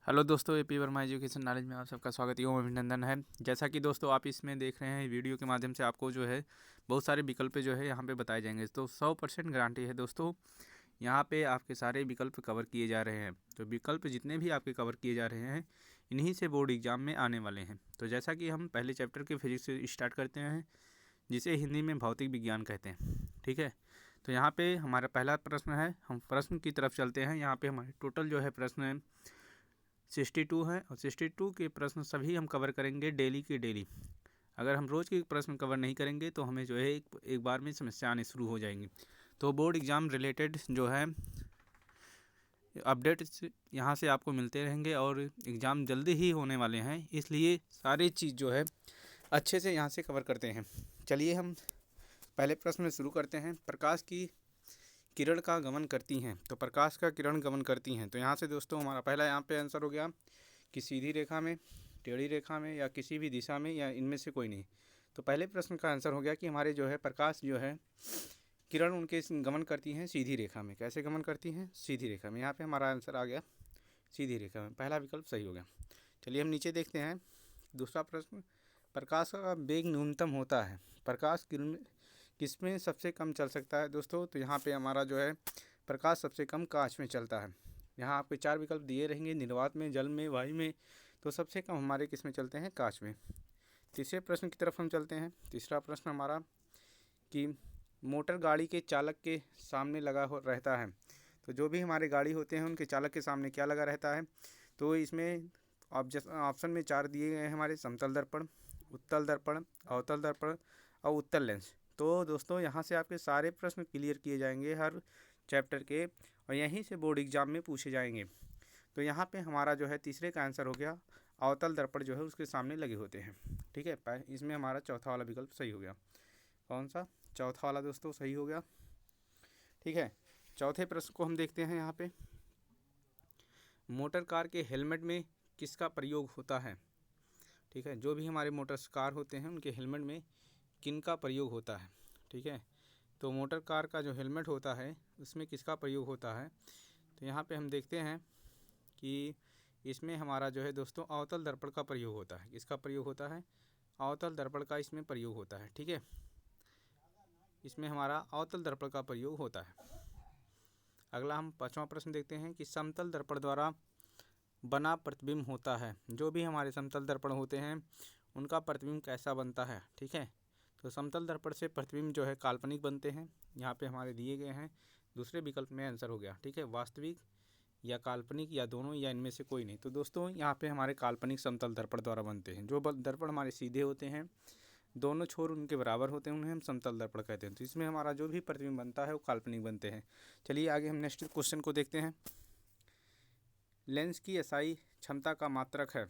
Hello दोस्तों, AP Verma education knowledge में आप सबका स्वागत एवं अभिनंदन है। जैसा कि दोस्तों आप इसमें देख रहे हैं, वीडियो के माध्यम से आपको जो है बहुत सारे विकल्प जो है यहाँ पे बताए जाएंगे। तो 100% गारंटी है दोस्तों, यहाँ पे आपके सारे विकल्प कवर किए जा रहे हैं। तो विकल्प जितने भी आपके कवर किए जा रहे हैं, इन्हीं से बोर्ड एग्जाम में आने वाले हैं। तो जैसा कि हम पहले चैप्टर के फिजिक्स से स्टार्ट करते हैं, जिसे हिंदी में भौतिक विज्ञान कहते हैं। ठीक है, तो यहाँ पे हमारा पहला प्रश्न है। हम प्रश्न की तरफ चलते हैं। यहाँ पे हमारे टोटल जो है प्रश्न है 62 है, और 62 के प्रश्न सभी हम कवर करेंगे डेली के डेली। अगर हम रोज़ के प्रश्न कवर नहीं करेंगे तो हमें जो है एक बार में समस्या आनी शुरू हो जाएंगी। तो बोर्ड एग्ज़ाम रिलेटेड जो है अपडेट यहाँ से आपको मिलते रहेंगे, और एग्ज़ाम जल्दी ही होने वाले हैं, इसलिए सारी चीज़ जो है अच्छे से यहाँ से कवर करते हैं। चलिए हम पहले प्रश्न में शुरू करते हैं। प्रकाश की किरण का गमन करती हैं। तो प्रकाश का किरण गमन करती हैं, तो यहाँ से दोस्तों हमारा पहला यहाँ पे आंसर हो गया कि सीधी रेखा में, टेढ़ी रेखा में, या किसी भी दिशा में, या इनमें से कोई नहीं। तो पहले प्रश्न का आंसर हो गया कि हमारे जो है प्रकाश जो है किरण उनके गमन करती हैं सीधी रेखा में। कैसे गमन करती हैं? सीधी रेखा में। यहाँ पे हमारा आंसर आ गया सीधी रेखा में, पहला विकल्प सही हो गया। चलिए हम नीचे देखते हैं दूसरा प्रश्न। प्रकाश का वेग न्यूनतम होता है। प्रकाश किरण किसमें सबसे कम चल सकता है दोस्तों? तो यहाँ पे हमारा जो है प्रकाश सबसे कम कांच में चलता है। यहाँ आपके 4 विकल्प दिए रहेंगे, निर्वात में, जल में, वायु में। तो सबसे कम हमारे किस में चलते हैं? कांच में। तीसरे प्रश्न की तरफ हम चलते हैं। तीसरा प्रश्न हमारा कि मोटर गाड़ी के चालक के सामने लगा हो रहता है। तो जो भी हमारे गाड़ी होते हैं उनके चालक के सामने क्या लगा रहता है? तो इसमें ऑप्शन में 4 दिए गए हैं हमारे: समतल दर्पण, उत्तल दर्पण, अवतल दर्पण और उत्तल लेंस। तो दोस्तों यहाँ से आपके सारे प्रश्न क्लियर किए जाएंगे हर चैप्टर के, और यहीं से बोर्ड एग्जाम में पूछे जाएंगे। तो यहाँ पे हमारा जो है तीसरे का आंसर हो गया अवतल दर्पण जो है उसके सामने लगे होते हैं। ठीक है, इसमें हमारा चौथा वाला विकल्प सही हो गया। कौन सा? चौथा वाला दोस्तों सही हो गया। ठीक है, चौथे प्रश्न को हम देखते हैं। यहाँ पे मोटर कार के हेलमेट में किसका प्रयोग होता है? ठीक है, जो भी हमारे मोटर कार होते हैं उनके हेलमेट में किन का प्रयोग होता है? ठीक है, तो मोटर कार का जो हेलमेट होता है उसमें किसका प्रयोग होता है? तो यहाँ पे हम देखते हैं कि इसमें हमारा जो है दोस्तों अवतल दर्पण का प्रयोग होता है। किसका प्रयोग होता है? अवतल दर्पण का इसमें प्रयोग होता है। ठीक है, इसमें हमारा अवतल दर्पण का प्रयोग होता है। अगला हम 5वां प्रश्न देखते हैं कि समतल दर्पण द्वारा बना प्रतिबिंब होता है। जो भी हमारे समतल दर्पण होते हैं उनका प्रतिबिंब कैसा बनता है? ठीक है, तो समतल दर्पण से प्रतिबिंब जो है काल्पनिक बनते हैं। यहाँ पे हमारे दिए गए हैं, दूसरे विकल्प में आंसर हो गया। ठीक है, वास्तविक या काल्पनिक या दोनों या इनमें से कोई नहीं। तो दोस्तों यहाँ पे हमारे काल्पनिक समतल दर्पण द्वारा बनते हैं। जो दर्पण हमारे सीधे होते हैं, दोनों छोर उनके बराबर होते हैं, उन्हें हम समतल दर्पण कहते हैं। तो इसमें हमारा जो भी प्रतिबिंब बनता है वो काल्पनिक बनते हैं। चलिए आगे हम नेक्स्ट क्वेश्चन को देखते हैं। लेंस की एसआई क्षमता का मात्रक है।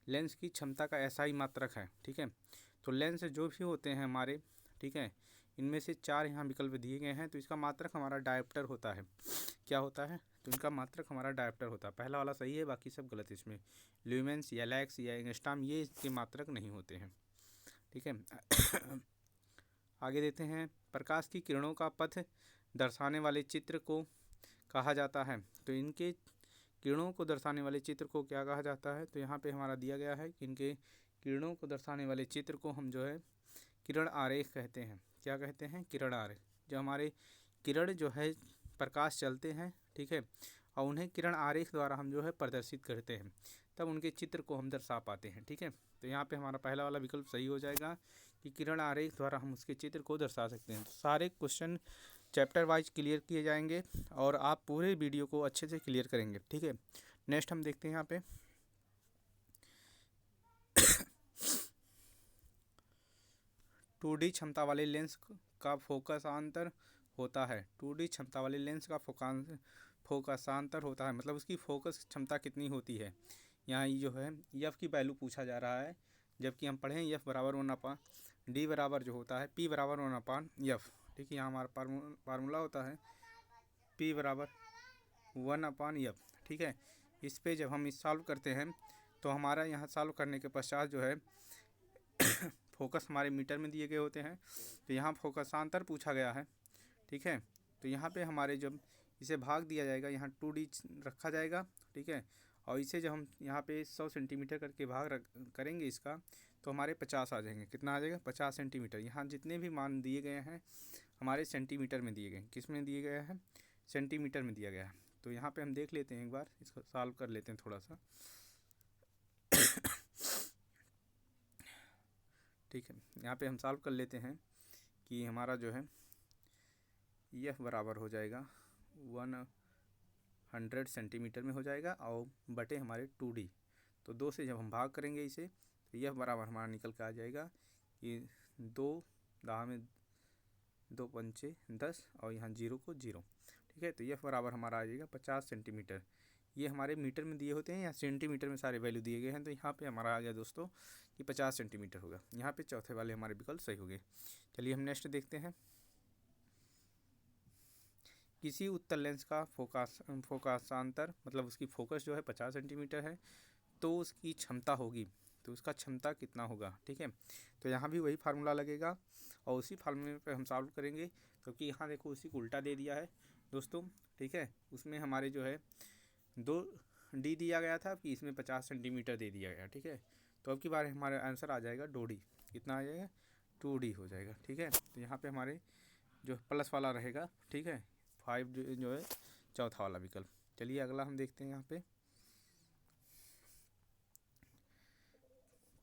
लेंस की क्षमता का एसआई मात्रक है। ठीक है, तो लेंस जो भी होते हैं हमारे, ठीक है, इनमें से 4 यहाँ विकल्प दिए गए हैं। तो इसका मात्रक हमारा डायोप्टर होता है। क्या होता है? तो इनका मात्रक हमारा डायोप्टर होता है। पहला वाला सही है, बाकी सब गलत। इसमें ल्यूमेंस या लैक्स या एंगस्ट्रॉम ये इसके मात्रक नहीं होते हैं। ठीक है, आगे देते हैं। प्रकाश की किरणों का पथ दर्शाने वाले चित्र को कहा जाता है। तो इनके किरणों को दर्शाने वाले चित्र को क्या कहा जाता है? तो यहाँ पे हमारा दिया गया है कि इनके किरणों को दर्शाने वाले चित्र को हम जो है किरण आरेख कहते हैं। क्या कहते हैं? किरण आरेख। जो हमारे किरण जो है प्रकाश चलते हैं, ठीक है, और उन्हें किरण आरेख द्वारा हम जो है प्रदर्शित करते हैं, तब उनके चित्र को हम दर्शा पाते हैं। ठीक है, तो यहाँ पे हमारा पहला वाला विकल्प सही हो जाएगा कि किरण आरेख द्वारा हम उसके चित्र को दर्शा सकते हैं। तो सारे क्वेश्चन चैप्टर वाइज क्लियर किए जाएंगे और आप पूरे वीडियो को अच्छे से क्लियर करेंगे। ठीक है, नेक्स्ट हम देखते हैं यहाँ पे 2D क्षमता वाले लेंस का फोकसांतर होता है। 2D क्षमता वाले लेंस का फोकसांतर होता है, मतलब उसकी फोकस क्षमता कितनी होती है। यहाँ जो है एफ की वैल्यू पूछा जा रहा है, जबकि हम पढ़ें एफ बराबर 1/d बराबर जो होता है p बराबर 1/f। ठीक है, यहाँ हमारा फार्मूला होता है p बराबर 1/f। ठीक है, इस पे जब हम इस सॉल्व करते हैं तो हमारा यहाँ सॉल्व करने के पश्चात जो है फोकस हमारे मीटर में दिए गए होते हैं। तो यहाँ फोकसांतर पूछा गया है। ठीक है, तो यहाँ पे हमारे जब इसे भाग दिया जाएगा, यहाँ 2D रखा जाएगा। ठीक है, और इसे जब हम यहाँ पे 100 सेंटीमीटर करके करेंगे इसका, तो हमारे 50 आ जाएंगे। कितना आ जाएगा? 50 सेंटीमीटर। यहाँ जितने भी मान दिए गए हैं हमारे सेंटीमीटर में दिए गए हैं। किस में दिए गए हैं? सेंटीमीटर में दिया गया है। तो यहाँ पे हम देख लेते हैं, एक बार इसको सॉल्व कर लेते हैं थोड़ा सा। ठीक है, यहाँ पे हम सॉल्व कर लेते हैं कि हमारा जो है यह बराबर हो जाएगा 100 सेंटीमीटर में हो जाएगा और बटे हमारे 2D। तो 2 से जब हम भाग करेंगे इसे, तो यह बराबर हमारा निकल के आ जाएगा कि 2 पंचे 10 और यहाँ 0 को 0। ठीक है, तो यह बराबर हमारा आ जाएगा 50 सेंटीमीटर। ये हमारे मीटर में दिए होते हैं या सेंटीमीटर में सारे वैल्यू दिए गए हैं। तो यहाँ पे हमारा आ गया दोस्तों कि 50 सेंटीमीटर होगा। यहाँ पे चौथे वाले हमारे विकल्प सही हो गए। चलिए हम नेक्स्ट देखते हैं। किसी उत्तल लेंस का फोकसांतर मतलब उसकी फोकस जो है 50 सेंटीमीटर है, तो उसकी क्षमता होगी, तो उसका क्षमता कितना होगा। ठीक है, तो यहाँ भी वही फार्मूला लगेगा और उसी फार्मूले पे हम सॉल्व करेंगे, क्योंकि यहाँ देखो उसी को उल्टा दे दिया है दोस्तों। ठीक है, उसमें हमारे जो है 2D दिया गया था, कि इसमें 50 सेंटीमीटर दे दिया गया। ठीक है, तो अब की बार हमारा आंसर आ जाएगा 2D। कितना आ जाएगा? 2D हो जाएगा। ठीक है, तो यहाँ पे हमारे जो प्लस वाला रहेगा। ठीक है, 5 जो है चौथा वाला विकल्प। चलिए अगला हम देखते हैं। यहाँ पे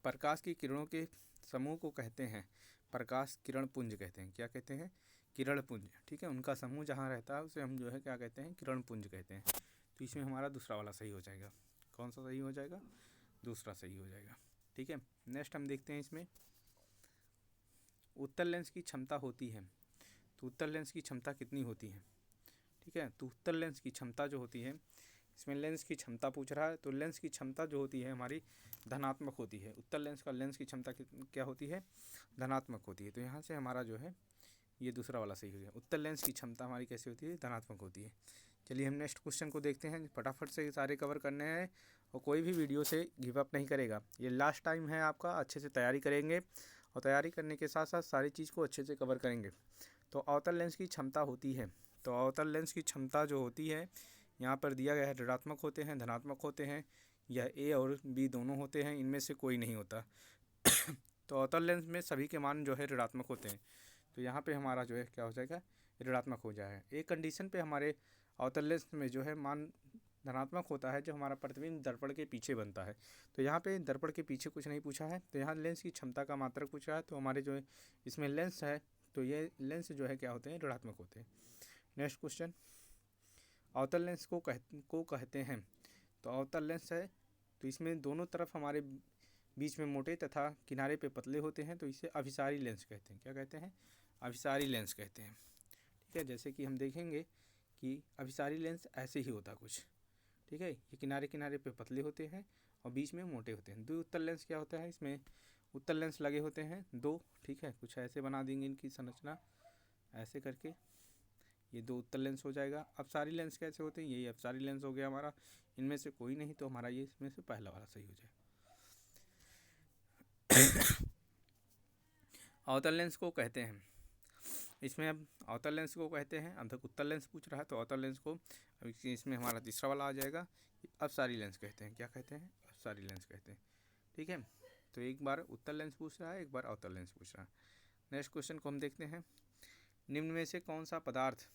प्रकाश की किरणों के समूह को कहते हैं प्रकाश किरण पुंज कहते हैं। क्या कहते हैं? किरण पुंज। ठीक है, उनका समूह जहाँ रहता है उसे हम जो है क्या कहते हैं? किरण पुंज कहते हैं। तो इसमें हमारा दूसरा वाला सही हो जाएगा। कौन सा सही हो जाएगा? दूसरा सही हो जाएगा। ठीक है, नेक्स्ट हम देखते हैं। इसमें उत्तल लेंस की क्षमता होती है, तो उत्तल लेंस की क्षमता कितनी होती है? ठीक है, तो उत्तल लेंस की क्षमता जो होती है, इसमें लेंस की क्षमता पूछ रहा है, तो लेंस की क्षमता जो होती है हमारी धनात्मक होती है। उत्तल लेंस का लेंस की क्षमता क्या होती है? धनात्मक होती है। तो यहाँ से हमारा जो है ये दूसरा वाला सही हो गया। उत्तल लेंस की क्षमता हमारी कैसी होती है? धनात्मक होती है। चलिए हम नेक्स्ट क्वेश्चन को देखते हैं। फटाफट से सारे कवर करने हैं और कोई भी वीडियो से गिव अप नहीं करेगा। ये लास्ट टाइम है आपका, अच्छे से तैयारी करेंगे और तैयारी करने के साथ साथ सारी चीज़ को अच्छे से कवर करेंगे। तो अवतल लेंस की क्षमता होती है, तो अवतल लेंस की क्षमता जो होती है यहाँ पर दिया गया है, ऋणात्मक होते हैं, धनात्मक होते हैं, यह A और B दोनों होते हैं, इनमें से कोई नहीं होता। तो अवतल लेंस में सभी के मान जो है ऋणात्मक होते हैं। तो यहाँ पे हमारा जो है क्या हो जाएगा? ऋणात्मक हो जाएगा। एक कंडीशन पे हमारे अवतल लेंस में जो है मान धनात्मक होता है, जो हमारा प्रतिबिंब दर्पण के पीछे बनता है। तो यहाँ पे दर्पण के पीछे कुछ नहीं पूछा है, तो यहाँ लेंस की क्षमता का मात्रक पूछा है। तो हमारे जो इसमें लेंस है, तो ये लेंस जो है क्या होते हैं? ऋणात्मक होते हैं। नेक्स्ट क्वेश्चन, अवतल लेंस को कहते हैं। तो अवतल लेंस है, तो इसमें दोनों तरफ हमारे बीच में मोटे तथा किनारे पे पतले होते हैं, तो इसे अभिसारी लेंस कहते हैं। क्या कहते हैं? अभिसारी लेंस कहते हैं। ठीक है, जैसे कि हम देखेंगे कि अभिसारी लेंस ऐसे ही होता कुछ। ठीक है, ये किनारे किनारे पे पतले होते हैं और बीच में मोटे होते हैं। द्विउत्तल लेंस क्या होता है? इसमें उत्तल लेंस लगे होते हैं 2। ठीक है, कुछ ऐसे बना देंगे इनकी संरचना, ऐसे करके ये 2 उत्तल लेंस हो जाएगा। अपसारी लेंस कैसे होते हैं? यही अपसारी लेंस हो गया हमारा। इनमें से कोई नहीं, तो हमारा ये इसमें से पहला वाला सही हो जाएगा। अवतल लेंस को कहते हैं, इसमें अब अवतल लेंस को कहते हैं, अब तक उत्तल लेंस पूछ रहा है, तो अवतल लेंस को इसमें हमारा तीसरा वाला आ जाएगा। अपसारी लेंस कहते हैं। क्या कहते हैं? अपसारी लेंस कहते हैं। ठीक है, तो एक बार उत्तल लेंस पूछ रहा है, एक बार अवतल लेंस पूछ रहा है। नेक्स्ट क्वेश्चन को हम देखते हैं। निम्न में से कौन सा पदार्थ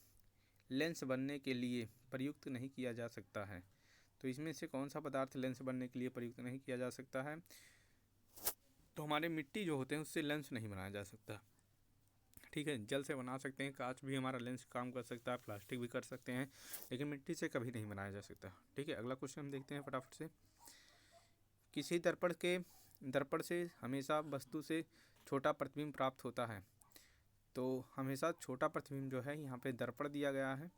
लेंस बनने के लिए प्रयुक्त नहीं किया जा सकता है? तो इसमें से कौन सा पदार्थ लेंस बनने के लिए प्रयुक्त नहीं किया जा सकता है? तो हमारे मिट्टी जो होते हैं उससे लेंस नहीं बनाया जा सकता। ठीक है, जल से बना सकते हैं, कांच भी हमारा लेंस काम कर सकता है, प्लास्टिक भी कर सकते हैं, लेकिन मिट्टी से कभी नहीं बनाया जा सकता। ठीक है, अगला क्वेश्चन हम देखते हैं फटाफट से। किसी दर्पण से हमेशा वस्तु से छोटा प्रतिबिंब प्राप्त होता है। तो हमेशा छोटा प्रतिबिंब जो है यहाँ पे दर्पण दिया गया है।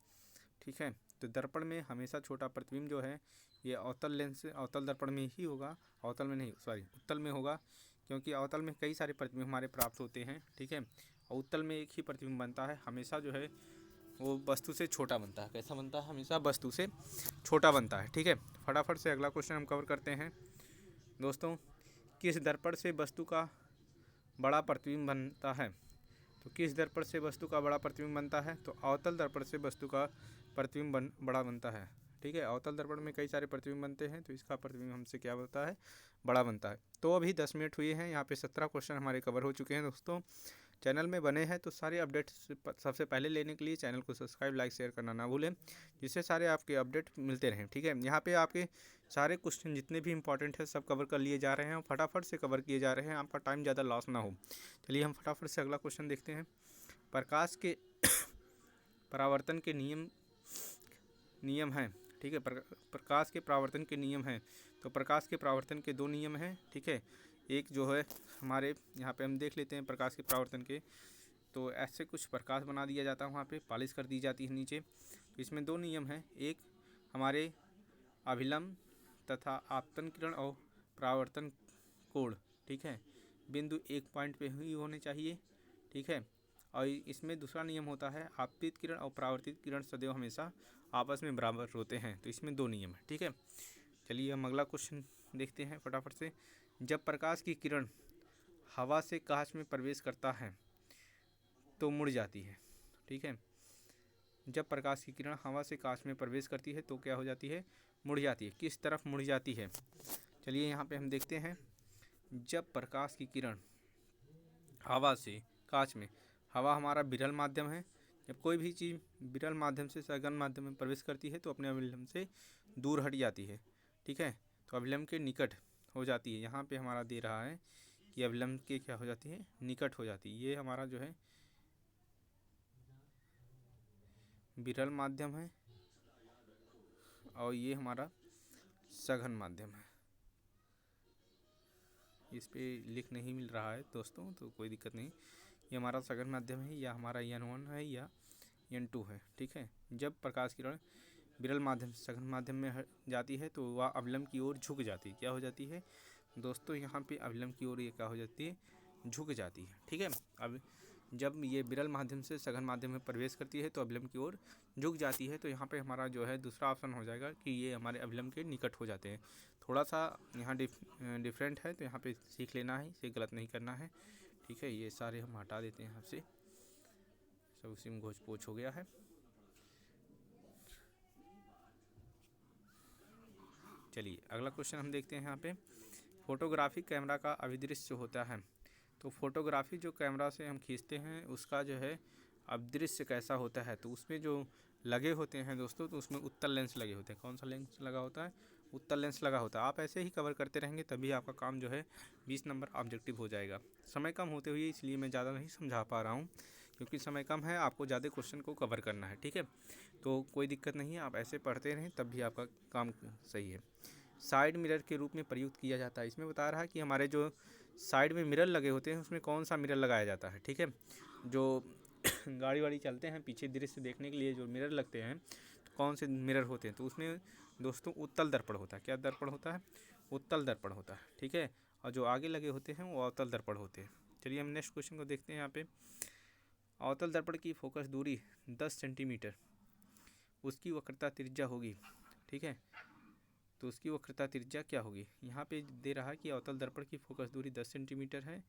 ठीक है, तो दर्पण में हमेशा छोटा प्रतिबिंब जो है ये अवतल दर्पण में ही होगा, अवतल में नहीं, सॉरी उत्तल में होगा, क्योंकि अवतल में कई सारे प्रतिबिंब हमारे प्राप्त होते हैं। ठीक है, और उत्तल में एक ही प्रतिबिंब बनता है, हमेशा जो है वो वस्तु से छोटा बनता है। कैसा बनता है? हमेशा वस्तु से छोटा बनता है। ठीक है, फटाफट से अगला क्वेश्चन हम कवर करते हैं दोस्तों। किस दर्पण से वस्तु का बड़ा प्रतिबिंब बनता है? तो किस दर्पण से वस्तु का बड़ा प्रतिबिंब बनता है? तो अवतल दर्पण से वस्तु का प्रतिबिंब बड़ा बनता है। ठीक है। अवतल दर्पण में कई सारे प्रतिबिंब बनते हैं, तो इसका प्रतिबिंब हमसे क्या बनता है, बड़ा बनता है। तो अभी 10 मिनट हुए हैं, यहाँ पे 17 क्वेश्चन हमारे कवर हो चुके हैं दोस्तों। चैनल में बने हैं तो सारे अपडेट्स सबसे पहले लेने के लिए चैनल को सब्सक्राइब, लाइक, शेयर करना ना भूलें, जिससे सारे आपके अपडेट मिलते रहें। ठीक है, यहाँ पे आपके सारे क्वेश्चन जितने भी इंपॉर्टेंट है सब कवर कर लिए जा रहे हैं और फटाफट से कवर किए जा रहे हैं, आपका टाइम ज़्यादा लॉस ना हो। चलिए हम फटाफट से अगला क्वेश्चन देखते हैं। प्रकाश के परावर्तन के नियम हैं। ठीक है, प्रकाश के परावर्तन के नियम हैं। तो प्रकाश के परावर्तन के 2 नियम हैं। ठीक है, एक जो है हमारे यहाँ पे हम देख लेते हैं प्रकाश के परावर्तन के। तो ऐसे कुछ प्रकाश बना दिया जाता है, वहाँ पे पॉलिश कर दी जाती है नीचे। तो इसमें 2 नियम हैं, एक हमारे अभिलंब तथा आपतन किरण और परावर्तन कोण, ठीक है, बिंदु एक पॉइंट पे ही होने चाहिए। ठीक है, और इसमें दूसरा नियम होता है आपतित किरण और परावर्तित किरण सदैव हमेशा आपस में बराबर होते हैं। तो इसमें 2 नियम है। ठीक है, चलिए हम अगला क्वेश्चन देखते हैं फटाफट से। जब प्रकाश की किरण हवा से कांच में प्रवेश करता है तो मुड़ जाती है। ठीक है, जब प्रकाश की किरण हवा से कांच में प्रवेश करती है तो क्या हो जाती है, मुड़ जाती है। किस तरफ मुड़ जाती है, चलिए यहाँ पे हम देखते हैं। जब प्रकाश की किरण हवा से कांच में, हवा हमारा विरल माध्यम है, जब कोई भी चीज़ विरल माध्यम से सघन माध्यम में प्रवेश करती है तो अपने अभिलंब से दूर हट जाती है। ठीक है, तो अभिलंब के निकट हो जाती है। यहाँ पे हमारा दे रहा है कि अभिलंब के क्या हो जाती है, निकट हो जाती है। ये हमारा जो है विरल माध्यम है और ये हमारा सघन माध्यम है। इस पे लिख नहीं मिल रहा है दोस्तों, तो कोई दिक्कत नहीं। ये हमारा सघन माध्यम है, या हमारा N1 है या N2 है। ठीक है, जब प्रकाश किरण विरल माध्यम से सघन माध्यम में जाती है तो वह अभिलंब की ओर झुक जाती है। क्या हो जाती है दोस्तों, यहाँ पे अभिलंब की ओर ये क्या हो जाती है, झुक जाती है। ठीक है, अब जब ये विरल माध्यम से सघन माध्यम में प्रवेश करती है तो अभिलंब की ओर झुक जाती है। तो यहाँ पे हमारा जो है दूसरा ऑप्शन हो जाएगा कि ये हमारे अभिलंब के निकट हो जाते हैं। थोड़ा सा यहाँ डिफरेंट है, तो यहाँ पे सीख लेना है, इसे गलत नहीं करना है। ठीक है, ये सारे हम हटा देते हैं यहाँ से, सब उसी में घोच पोछ हो गया है। चलिए अगला क्वेश्चन हम देखते हैं। यहाँ पे फोटोग्राफी कैमरा का अभिदृश्य होता है। तो फोटोग्राफी जो कैमरा से हम खींचते हैं उसका जो है अभिदृश्य कैसा होता है, तो उसमें जो लगे होते हैं दोस्तों, तो उसमें उत्तल लेंस लगे होते हैं। कौन सा लेंस लगा होता है, उत्तल लेंस लगा होता है। आप ऐसे ही कवर करते रहेंगे तभी आपका काम जो है 20 नंबर ऑब्जेक्टिव हो जाएगा। समय कम होते हुए इसलिए मैं ज़्यादा नहीं समझा पा रहा हूँ, क्योंकि समय कम है, आपको ज़्यादा क्वेश्चन को कवर करना है। ठीक है, तो कोई दिक्कत नहीं है, आप ऐसे पढ़ते रहें तब भी आपका काम सही है। साइड मिरर के रूप में प्रयुक्त किया जाता है। इसमें बता रहा है कि हमारे जो साइड में मिरर लगे होते हैं उसमें कौन सा मिरर लगाया जाता है। ठीक है, जो गाड़ी वाड़ी चलते हैं पीछे दृश्य देखने के लिए जो मिरर लगते हैं, तो कौन से मिरर होते हैं, तो उसमें दोस्तों उत्तल दर्पण होता है। क्या दर्पण होता है, उत्तल दर्पण होता है। ठीक है, और जो आगे लगे होते हैं वो अवतल दर्पण होते हैं। चलिए हम नेक्स्ट क्वेश्चन को देखते हैं। यहाँ पे अवतल दर्पण की फोकस दूरी 10 सेंटीमीटर, उसकी वक्रता त्रिज्या होगी। ठीक है, तो उसकी वक्रता त्रिज्या क्या होगी, यहाँ पे दे रहा है कि अवतल दर्पण की फोकस दूरी 10 सेंटीमीटर है,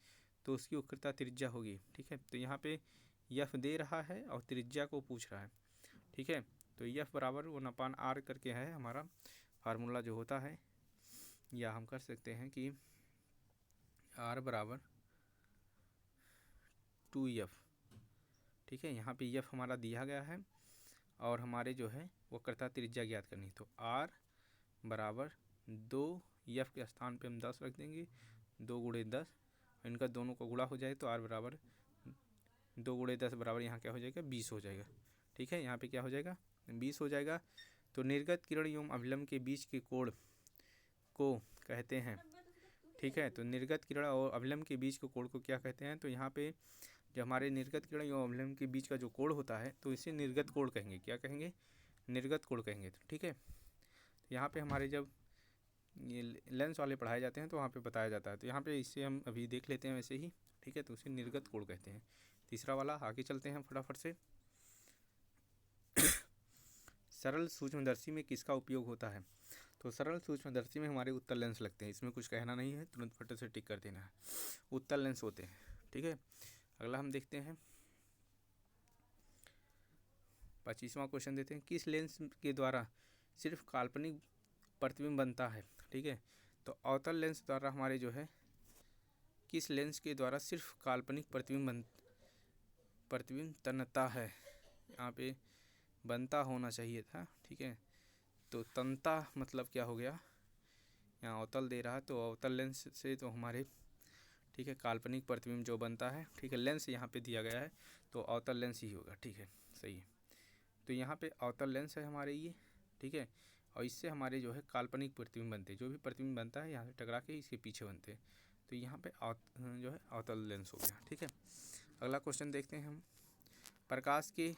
तो उसकी वक्रता त्रिज्या होगी। ठीक है, तो यहाँ पे यफ दे रहा है और त्रिज्या को पूछ रहा है। ठीक है, तो यफ बराबर 1/r करके है हमारा फार्मूला जो होता है, या हम कर सकते हैं कि r बराबर 2f। ठीक है, यहाँ पे यफ हमारा दिया गया है और हमारे जो है वक्रता त्रिज्या ज्ञात करनी, तो r बराबर 2, यफ के स्थान पे हम 10 रख देंगे, 2 × 10, इनका दोनों का गुणा हो जाए तो r बराबर 2 × 10 बराबर यहाँ क्या हो जाएगा, 20 हो जाएगा। ठीक है, यहाँ पे क्या हो जाएगा, 20 हो जाएगा। तो निर्गत किरण एवं अभिलंब के बीच के कोण को कहते हैं। ठीक है, तो निर्गत किरण और अभिलंब के बीच के कोण को क्या कहते हैं, तो यहाँ पे जो हमारे निर्गत किरण एवं अभिलंब के बीच का जो कोण होता है तो इसे निर्गत कोण कहेंगे। क्या कहेंगे, निर्गत कोण कहेंगे। तो ठीक है, यहाँ पे हमारे जब ये लेंस वाले पढ़ाए जाते हैं तो वहाँ पे बताया जाता है, तो यहाँ पे इसे हम अभी देख लेते हैं वैसे ही। ठीक है, तो उसे निर्गत कोण कहते हैं। तीसरा वाला आगे चलते हैं फटाफट से। सरल सूक्ष्मदर्शी में किसका उपयोग होता है, तो सरल सूक्ष्मदर्शी में हमारे उत्तल लेंस लगते हैं। इसमें कुछ कहना नहीं है, तुरंत फटे से टिक कर देना है, उत्तल लेंस होते हैं। ठीक है, अगला हम देखते हैं 25वां क्वेश्चन देते हैं। किस लेंस के द्वारा सिर्फ काल्पनिक प्रतिबिंब बनता है। ठीक है, तो अवतल लेंस द्वारा हमारे जो है किस लेंस के द्वारा सिर्फ काल्पनिक प्रतिबिंब तनता है, यहाँ पे बनता होना चाहिए था। ठीक है, तो तनता मतलब क्या हो गया, यहाँ अवतल दे रहा है तो अवतल लेंस से तो हमारे ठीक है काल्पनिक प्रतिबिंब जो बनता है। ठीक है, लेंस यहाँ पे दिया गया है तो अवतल लेंस ही होगा। ठीक है, सही है। तो यहाँ पे अवतल लेंस है हमारे ये। ठीक है, और इससे हमारे जो है काल्पनिक प्रतिबिंब बनते हैं। जो भी प्रतिबिंब बनता है यहाँ से टकरा के इसके पीछे बनते हैं, तो यहाँ पे जो है अवतल लेंस हो गया। ठीक है, अगला क्वेश्चन देखते हैं हम। प्रकाश के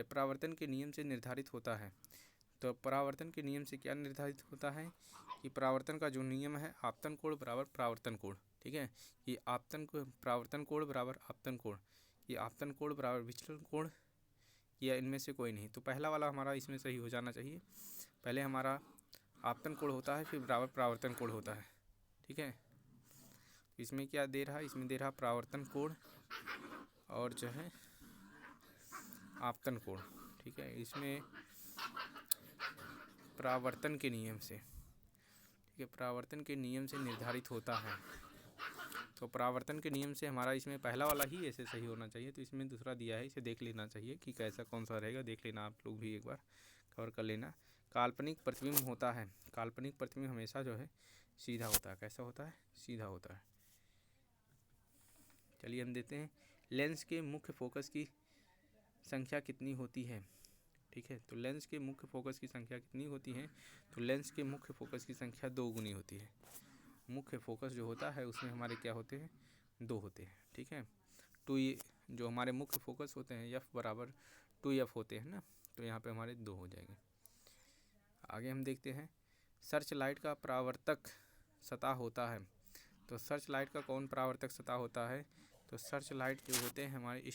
परावर्तन के नियम से निर्धारित होता है। तो परावर्तन के नियम से क्या निर्धारित होता है कि परावर्तन का जो नियम है आपतन कोण बराबर परावर्तन कोण। ठीक है, ये परावर्तन कोण बराबर आपतन कोण, ये आपतन कोण बराबर विचलन कोण, या इनमें से कोई नहीं। तो पहला वाला हमारा इसमें सही हो जाना चाहिए। पहले हमारा आपतन कोण होता है, फिर बराबर परावर्तन कोण होता है। ठीक है, इसमें क्या दे रहा है, इसमें दे रहा परावर्तन कोण और जो है आपतन कोण। ठीक है, इसमें परावर्तन के नियम से, ठीक है, परावर्तन के नियम से निर्धारित होता है। तो परावर्तन के नियम से हमारा इसमें पहला वाला ही ऐसे सही होना चाहिए। तो इसमें दूसरा दिया है, इसे देख लेना चाहिए कि कैसा कौन सा रहेगा, देख लेना आप लोग भी एक बार कवर कर लेना। काल्पनिक प्रतिबिंब होता है, काल्पनिक प्रतिबिंब हमेशा जो है सीधा होता है। कैसा होता है, सीधा होता है। चलिए हम देते हैं लेंस के मुख्य फोकस की संख्या कितनी होती है। ठीक है, तो लेंस के मुख्य फोकस की संख्या कितनी होती है, तो लेंस के मुख्य फोकस की संख्या 2 गुनी होती है। मुख्य फोकस जो होता है उसमें हमारे क्या होते हैं, 2 होते हैं। ठीक है, जो हमारे मुख्य फोकस होते हैं एफ बराबर 2f होते हैं ना, तो यहाँ पे हमारे 2 हो जाएंगे। आगे हम देखते हैं सर्च लाइट का परावर्तक सतह होता है। तो सर्च लाइट का कौन परावर्तक सतह होता है, तो सर्च लाइट जो होते हैं हमारे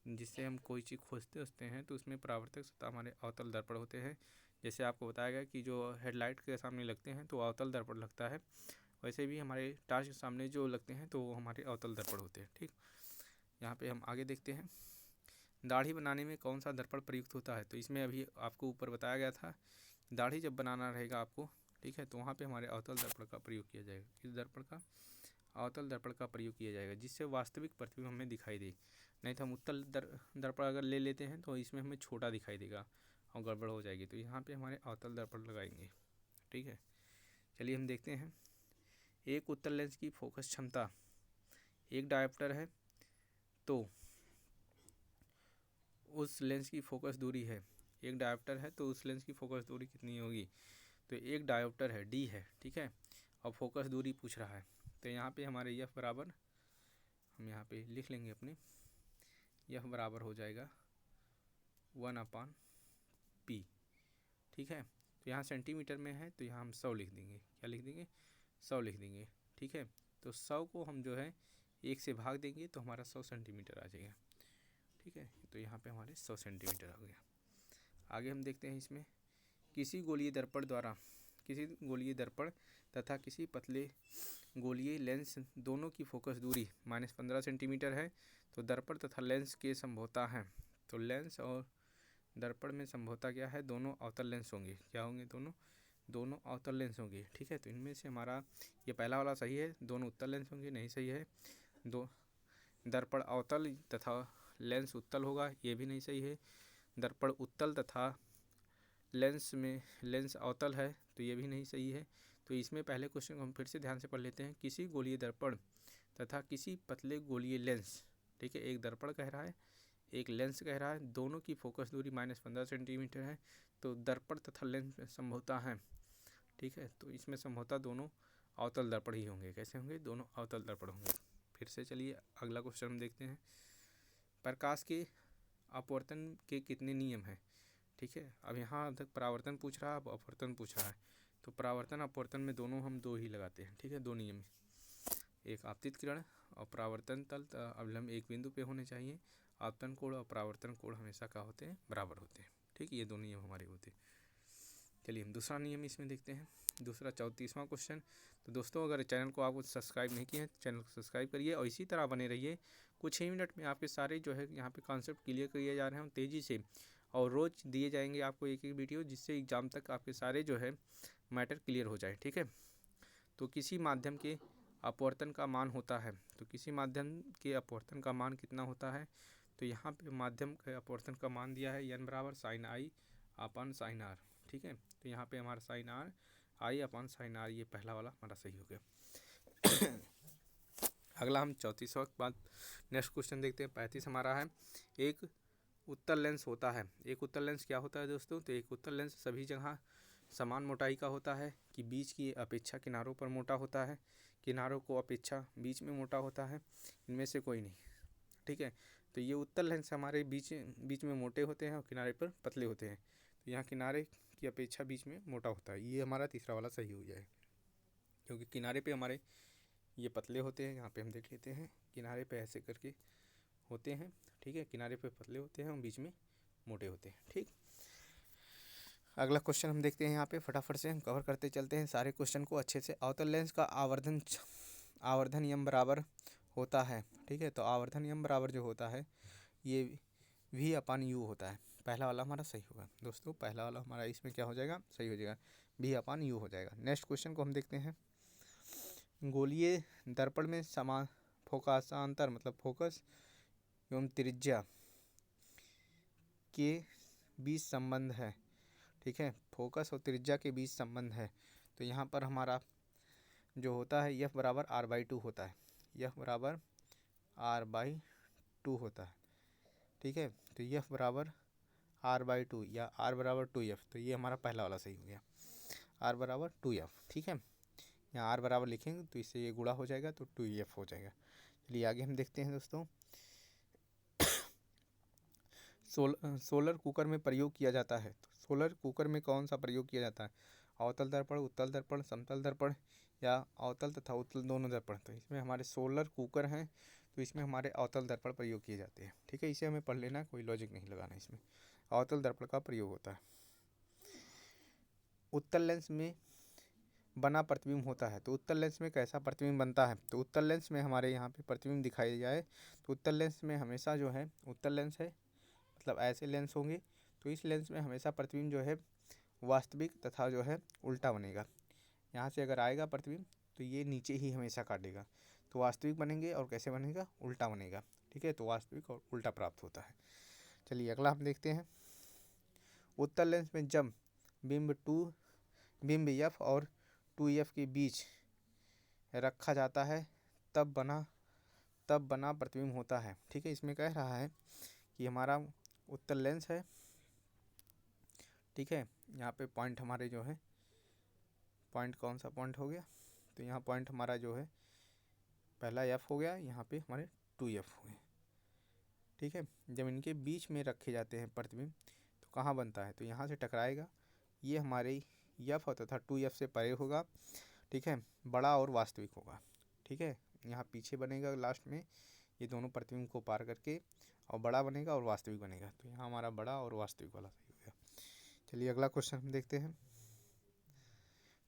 जिससे हम कोई चीज़ खोजते हैं तो उसमें परावर्तक सतह हमारे अवतल दर्पण होते हैं। जैसे आपको बताया गया कि जो हेडलाइट के सामने लगते हैं तो अवतल दर्पण लगता है, वैसे भी हमारे टार्च के सामने जो लगते हैं तो वो हमारे अवतल दर्पण होते हैं। ठीक, यहाँ पे हम आगे देखते हैं दाढ़ी बनाने में कौन सा दर्पण प्रयुक्त होता है। तो इसमें अभी आपको ऊपर बताया गया था दाढ़ी जब बनाना रहेगा आपको, ठीक है, तो वहाँ पे हमारे अवतल दर्पण का प्रयोग किया जाएगा। इस दर्पण का, अवतल दर्पण का प्रयोग किया जाएगा, जिससे वास्तविक प्रतिबिंब हमें दिखाई दे। नहीं तो हम उत्तल दर्पण अगर ले लेते हैं तो इसमें हमें छोटा दिखाई देगा और गड़बड़ हो जाएगी। तो यहाँ पे हमारे अवतल दर्पण लगाएंगे। ठीक है, चलिए हम देखते हैं एक उत्तल लेंस की फोकस क्षमता, एक डायोप्टर है तो उस लेंस की फोकस दूरी है, एक डायोप्टर है तो उस लेंस की फोकस दूरी कितनी होगी, तो एक डायोप्टर है डी है। ठीक है, और फोकस दूरी पूछ रहा है, तो यहाँ पे हमारे एफ बराबर हम यहाँ पे लिख लेंगे अपने, एफ बराबर हो जाएगा 1/p। ठीक है, तो यहाँ सेंटीमीटर में है तो यहाँ हम 100 लिख देंगे। क्या लिख देंगे, 100 लिख देंगे। ठीक है, तो 100 को हम जो है 1 से भाग देंगे तो हमारा 100 सेंटीमीटर आ जाएगा। ठीक है, तो यहाँ पे हमारे 100 सेंटीमीटर आ गया। आगे हम देखते हैं इसमें किसी गोलीय दर्पण तथा किसी पतले गोलीय लेंस दोनों की फोकस दूरी -15 सेंटीमीटर है तो दर्पण तथा लेंस के समभोता हैं। तो लेंस और दर्पण में समभोता क्या है, दोनों अवतल लेंस होंगे। क्या होंगे, दोनों अवतल लेंस होंगे। ठीक है, तो इनमें से हमारा ये पहला वाला सही है, दोनों उत्तल लेंस होंगे, नहीं सही है। दर्पण अवतल तथा लेंस उत्तल होगा, ये भी नहीं सही है। दर्पण उत्तल तथा लेंस अवतल है तो ये भी नहीं सही है। तो इसमें पहले क्वेश्चन को हम फिर से ध्यान से पढ़ लेते हैं। किसी गोलीय दर्पण तथा किसी पतले गोलीय लेंस, ठीक है, एक दर्पण कह रहा है एक लेंस कह रहा है, दोनों की फोकस दूरी -15 सेंटीमीटर है तो दर्पण तथा लेंस में समभोता है। ठीक है, तो इसमें समभोता दोनों अवतल दर्पण ही होंगे। कैसे होंगे, दोनों अवतल दर्पण होंगे। फिर से चलिए अगला क्वेश्चन हम देखते हैं। प्रकाश के अपवर्तन के कितने नियम हैं। ठीक है, अब यहाँ तक परावर्तन पूछ रहा है, अब अपवर्तन पूछ रहा है। तो परावर्तन अपवर्तन में दोनों हम 2 ही लगाते हैं। ठीक है, 2 नियम, एक आपतित किरण और परावर्तन तल अवलंब एक बिंदु पे होने चाहिए। आपतन कोण और परावर्तन कोण हमेशा क्या होते हैं, बराबर होते हैं। ठीक, ये 2 नियम हमारे होते हैं। चलिए हम दूसरा नियम इसमें देखते हैं, दूसरा 34वां क्वेश्चन। तो दोस्तों अगर चैनल को आपको सब्सक्राइब नहीं किए हैं तो चैनल को सब्सक्राइब करिए और इसी तरह बने रहिए। कुछ ही मिनट में आपके सारे जो है यहाँ पे कॉन्सेप्ट क्लियर किए जा रहे हैं तेज़ी से, और रोज़ दिए जाएंगे आपको एक एक वीडियो, जिससे एग्ज़ाम तक आपके सारे जो है मैटर क्लियर हो जाए। ठीक है, तो किसी माध्यम के अपवर्तन का मान होता है, तो किसी माध्यम के अपवर्तन का मान कितना होता है, तो यहाँ पे माध्यम के अपवर्तन का मान दिया है n बराबर sine i upon sine r. ठीक है, तो यहाँ पे हमारा sine r i upon sine r, ये पहला वाला हमारा सही हो गया। अगला हम 34वां के बाद नेक्स्ट क्वेश्चन देखते हैं। 35 हमारा है, एक उत्तल लेंस होता है। एक उत्तल लेंस क्या होता है दोस्तों, तो एक उत्तल लेंस सभी जगह समान मोटाई का होता है कि बीच की अपेक्षा किनारों पर मोटा होता है, किनारों को अपेक्षा बीच में मोटा होता है, इनमें से कोई नहीं। ठीक है, तो ये उत्तल लेंस हमारे बीच में मोटे होते हैं और किनारे पर पतले होते हैं। तो यहाँ किनारे की अपेक्षा बीच में मोटा होता है, ये हमारा तीसरा वाला सही हो जाए, क्योंकि किनारे पे हमारे ये पतले होते हैं। यहाँ पे हम देख लेते हैं, किनारे पे ऐसे करके होते हैं। ठीक है, किनारे पे पतले होते हैं और बीच में मोटे होते हैं। ठीक, अगला क्वेश्चन हम देखते हैं। यहाँ पे फटाफट से हम कवर करते चलते हैं सारे क्वेश्चन को अच्छे से। अवतल लेंस का आवर्धन यम बराबर होता है। ठीक है, तो आवर्धन यम बराबर जो होता है ये v अपान यू होता है। पहला वाला हमारा सही होगा दोस्तों, पहला वाला हमारा इसमें क्या हो जाएगा, सही हो जाएगा, v अपान यू हो जाएगा। नेक्स्ट क्वेश्चन को हम देखते हैं। गोलीय दर्पण में समान फोकसांतर मतलब फोकस एवं त्रिज्या के बीच संबंध है। ठीक है, फोकस और त्रिज्या के बीच संबंध है। तो यहाँ पर हमारा जो होता है यफ बराबर r/2 होता है, यफ बराबर r/2 होता है। ठीक है, तो यफ बराबर r/2 या r बराबर 2f, तो ये हमारा पहला वाला सही हो गया, r बराबर 2f। ठीक है, यहाँ r बराबर लिखेंगे तो इससे ये गुणा हो जाएगा तो 2f हो जाएगा। चलिए आगे हम देखते हैं दोस्तों। सोलर कुकर में प्रयोग किया जाता है। तो सोलर कुकर में कौन सा प्रयोग किया जाता है, अवतल दर्पण, उत्तल दर्पण, समतल दर्पण या अवतल तथा उत्तल दोनों दर्पण। तो इसमें हमारे सोलर कुकर हैं, तो इसमें हमारे अवतल दर्पण प्रयोग किए जाते हैं। ठीक है, इसे हमें पढ़ लेना, कोई लॉजिक नहीं लगाना, इसमें अवतल दर्पण का प्रयोग होता है। उत्तल लेंस में बना प्रतिबिंब होता है। तो उत्तल लेंस में कैसा प्रतिबिंब बनता है, तो उत्तल लेंस में हमारे यहाँ पे प्रतिबिंब दिखाई जाए तो उत्तल लेंस में हमेशा जो है, उत्तल लेंस है मतलब ऐसे लेंस होंगे, तो इस लेंस में हमेशा प्रतिबिंब जो है वास्तविक तथा जो है उल्टा बनेगा। यहाँ से अगर आएगा प्रतिबिंब तो ये नीचे ही हमेशा काटेगा, तो वास्तविक बनेंगे और कैसे बनेगा, उल्टा बनेगा। ठीक है, तो वास्तविक और उल्टा प्राप्त होता है। चलिए अगला हम देखते हैं। उत्तल लेंस में जब बिंब एफ और 2f के बीच रखा जाता है तब बना प्रतिबिंब होता है। ठीक है, इसमें कह रहा है कि हमारा उत्तल लेंस है। ठीक है, यहाँ पे पॉइंट हमारे जो है, पॉइंट कौन सा पॉइंट हो गया, तो यहाँ पॉइंट हमारा जो है पहला f हो गया, यहाँ पे हमारे 2f हो गए। ठीक है, जब इनके बीच में रखे जाते हैं प्रतिबिंब तो कहाँ बनता है, तो यहाँ से टकराएगा, ये हमारे f तथा 2f से परे होगा। ठीक है, बड़ा और वास्तविक होगा। ठीक है, यहाँ पीछे बनेगा लास्ट में, ये दोनों प्रतिबिंब को पार करके, और बड़ा बनेगा और वास्तविक बनेगा, तो यहाँ हमारा बड़ा और वास्तविक वाला सही हो गया। चलिए अगला क्वेश्चन हम देखते हैं।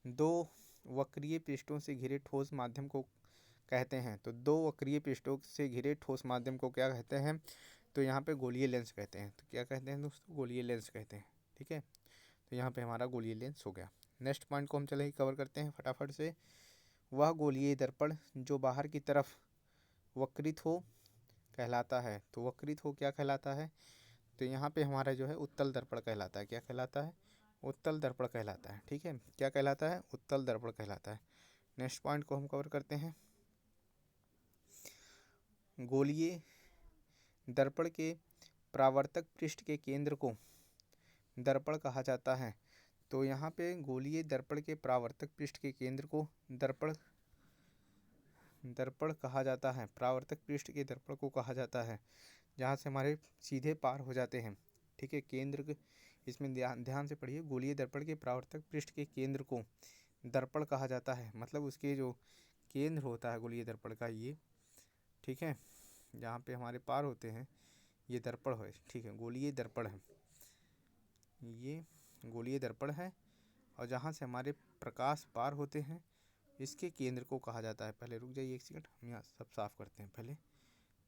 दो वक्रीय पृष्ठों से घिरे ठोस माध्यम को कहते हैं। तो दो वक्रीय पृष्ठों से घिरे ठोस माध्यम को क्या कहते हैं, तो यहाँ पे गोलीय लेंस कहते हैं। तो क्या कहते हैं दोस्तों, गोलीय लेंस कहते हैं। ठीक है, तो यहाँ पे हमारा गोलीय लेंस हो गया। नेक्स्ट पॉइंट को हम चले कवर करते हैं फटाफट से। वह गोलीय दर्पण जो बाहर की तरफ वक्रित हो कहलाता है। तो वक्रित हो क्या कहलाता है, तो यहाँ पे हमारा जो है उत्तल दर्पण कहलाता है। क्या कहलाता है, उत्तल दर्पण कहलाता है। ठीक है, क्या कहलाता है, उत्तल दर्पण कहलाता है। नेक्स्ट पॉइंट को हम कवर करते हैं। गोलीय दर्पण के परावर्तक पृष्ठ के केंद्र को दर्पण कहा जाता है। तो यहाँ पे गोलीय दर्पण के परावर्तक पृष्ठ के केंद्र को दर्पण कहा जाता है। परावर्तक पृष्ठ के दर्पण को कहा जाता है जहाँ से हमारे सीधे पार हो जाते हैं। ठीक है, केंद्र, इसमें ध्यान से पढ़िए, गोलीय दर्पण के परावर्तक पृष्ठ के केंद्र को दर्पण कहा जाता है, मतलब उसके जो केंद्र होता है गोलीय दर्पण का ये, ठीक है, जहाँ पे हमारे पार होते हैं ये दर्पण है। ठीक है, गोलीय दर्पण है, ये गोलीय दर्पण है, और जहाँ से हमारे प्रकाश पार होते हैं इसके केंद्र को कहा जाता है। पहले रुक जाइए एक सेकंड, हम यहाँ सब साफ करते हैं पहले,